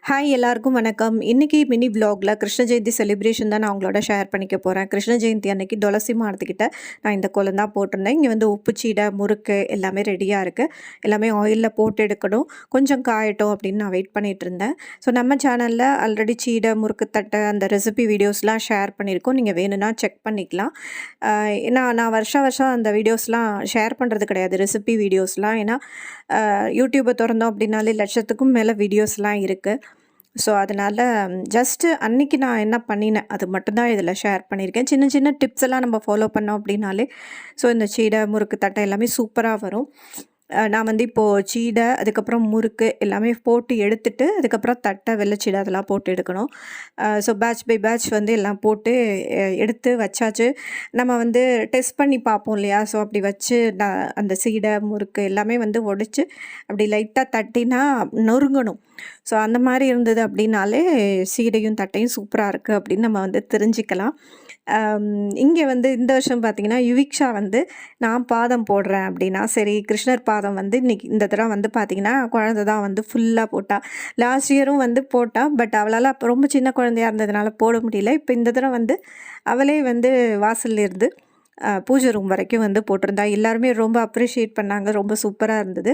Hi எல்லாருக்கும் வணக்கம். இன்னைக்கு மினி விலாக்ல கிருஷ்ண ஜெயந்தி செலிப்ரேஷன் தான் நான் உங்களோட ஷேர் பண்ணிக்க போகிறேன். கிருஷ்ண ஜெயந்தி அன்னைக்கு துளசி மாடத்துக்கிட்ட நான் இந்த கோலம் தான் போட்டிருந்தேன். இங்கே வந்து உப்பு சீடை முறுக்கு எல்லாமே ரெடியாக இருக்குது. எல்லாமே ஆயிலில் போட்டு எடுக்கணும், கொஞ்சம் காயட்டும் அப்படின்னு நான் வெயிட் பண்ணிகிட்டு இருந்தேன். ஸோ நம்ம சேனலில் ஆல்ரெடி சீடை முறுக்கு தட்டை அந்த ரெசிபி வீடியோஸ்லாம் ஷேர் பண்ணியிருக்கோம். நீங்கள் வேணும்னா செக் பண்ணிக்கலாம். நான் வருஷம் அந்த வீடியோஸ்லாம் ஷேர் பண்ணுறது கிடையாது, ரெசிபி வீடியோஸ்லாம். ஏன்னா யூடியூப்பை திறந்தோம் அப்படின்னாலே லட்சத்துக்கும் மேலே வீடியோஸ்லாம் இருக்குது. ஸோ அதனால் ஜஸ்ட்டு அன்றைக்கி நான் என்ன பண்ணினேன் அது மட்டும்தான் இதில் ஷேர் பண்ணியிருக்கேன். சின்ன சின்ன டிப்ஸ் எல்லாம் நம்ம ஃபாலோ பண்ணோம் அப்படின்னாலே ஸோ இந்த சீடை முறுக்கு தட்டை எல்லாமே சூப்பராக வரும். நான் வந்து இப்போது சீடை அதுக்கப்புறம் முறுக்கு எல்லாமே போட்டு எடுத்துட்டு அதுக்கப்புறம் தட்டை வெள்ளைச்சீடை அதெல்லாம் போட்டு எடுக்கணும். ஸோ பேட்ச் பை பேட்ச் வந்து எல்லாம் போட்டு எடுத்து வச்சாச்சு. நம்ம வந்து டெஸ்ட் பண்ணி பார்ப்போம் இல்லையா? ஸோ அப்படி வச்சு நான் அந்த சீடை முறுக்கு எல்லாமே வந்து உடைச்சி அப்படி லைட்டாக தட்டினா நொறுங்கணும். ஸோ அந்த மாதிரி இருந்தது அப்படின்னாலே சீடையும் தட்டையும் சூப்பராக இருக்குது அப்படின்னு நம்ம வந்து தெரிஞ்சுக்கலாம். இங்கே வந்து இந்த வருஷம் பார்த்திங்கன்னா யுவிக்ஷா வந்து நான் பாதம் போடுறேன் அப்படின்னா சரி, கிருஷ்ணர் பாதம் வந்து இன்றைக்கி இந்த தடவை வந்து பார்த்திங்கன்னா குழந்தை தான் வந்து ஃபுல்லாக போட்டாள். லாஸ்ட் இயரும் வந்து போட்டாள், பட் அவளால் அப்போ ரொம்ப சின்ன குழந்தையாக இருந்ததுனால போட முடியல. இப்போ இந்த தடவை வந்து அவளே வந்து வாசல்ல இருந்து பூஜை ரூம் வரைக்கும் வந்து போட்டிருந்தா. எல்லாருமே ரொம்ப அப்ரிஷியேட் பண்ணாங்க, ரொம்ப சூப்பராக இருந்தது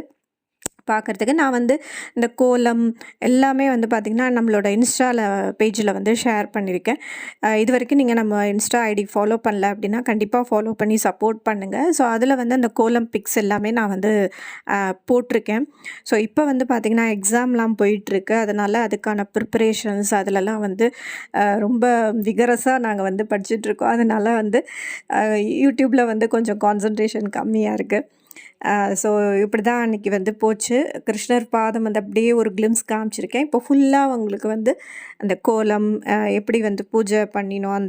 பார்க்குறதுக்கு. நான் வந்து இந்த கோலம் எல்லாமே வந்து பார்த்திங்கன்னா நம்மளோட இன்ஸ்டாவில் பேஜில் வந்து ஷேர் பண்ணியிருக்கேன். இது வரைக்கும் நீங்கள் நம்ம இன்ஸ்டா ஐடி ஃபாலோ பண்ணல அப்படின்னா கண்டிப்பாக ஃபாலோ பண்ணி சப்போர்ட் பண்ணுங்கள். ஸோ அதில் வந்து அந்த கோலம் பிக்ஸ் எல்லாமே நான் வந்து போட்டிருக்கேன். ஸோ இப்போ வந்து பார்த்திங்கன்னா எக்ஸாம்லாம் போயிட்டுருக்கு, அதனால் அதுக்கான ப்ரிப்பரேஷன்ஸ் அதிலலாம் வந்து ரொம்ப விகரஸாக நாங்கள் வந்து படிச்சுட்ருக்கோம். அதனால் வந்து யூடியூப்பில் வந்து கொஞ்சம் கான்சன்ட்ரேஷன் கம்மியாக இருக்குது. ஸோ இப்படி தான் அன்றைக்கி வந்து போச்சு. கிருஷ்ணர் பாதம் வந்து அப்படியே ஒரு கிளிம்ஸ் காமிச்சிருக்கேன். இப்போ ஃபுல்லாக அவங்களுக்கு வந்து அந்த கோலம் எப்படி வந்து பூஜை பண்ணினோம்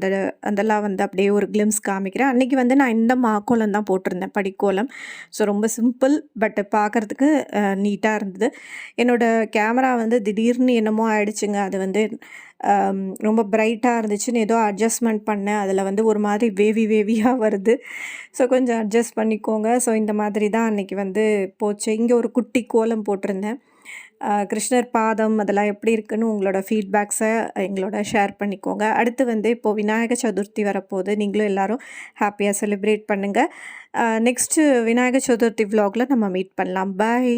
அதெல்லாம் வந்து அப்படியே ஒரு கிளிம்ஸ் காமிக்கிறேன். அன்றைக்கி வந்து நான் இந்த மாக்கோலம் தான் போட்டிருந்தேன், படிக்கோலம். ஸோ ரொம்ப சிம்பிள், பட் பார்க்குறதுக்கு நீட்டாக இருந்தது. என்னோடய கேமரா வந்து திடீர்னு என்னமோ ஆயிடுச்சுங்க. அது வந்து ரொம்ப பிரைட்டாக இருந்துச்சுன்னு ஏதோ அட்ஜஸ்ட்மெண்ட் பண்ணேன். அதில் வந்து ஒரு மாதிரி வேவியாக வருது. ஸோ கொஞ்சம் அட்ஜஸ்ட் பண்ணிக்கோங்க. ஸோ இந்த மாதிரி தான் அன்றைக்கி வந்து போச்சு. இங்கே ஒரு குட்டி கோலம் போட்டிருந்தேன். கிருஷ்ணர் பாதம் அதெல்லாம் எப்படி இருக்குன்னு உங்களோட ஃபீட்பேக்ஸை எங்களோட ஷேர் பண்ணிக்கோங்க. அடுத்து வந்து இப்போது விநாயக சதுர்த்தி வரப்போகுது. நீங்களும் எல்லோரும் ஹாப்பியாக செலிப்ரேட் பண்ணுங்கள். நெக்ஸ்ட்டு விநாயக சதுர்த்தி விலாகில் நம்ம மீட் பண்ணலாம். பாய்.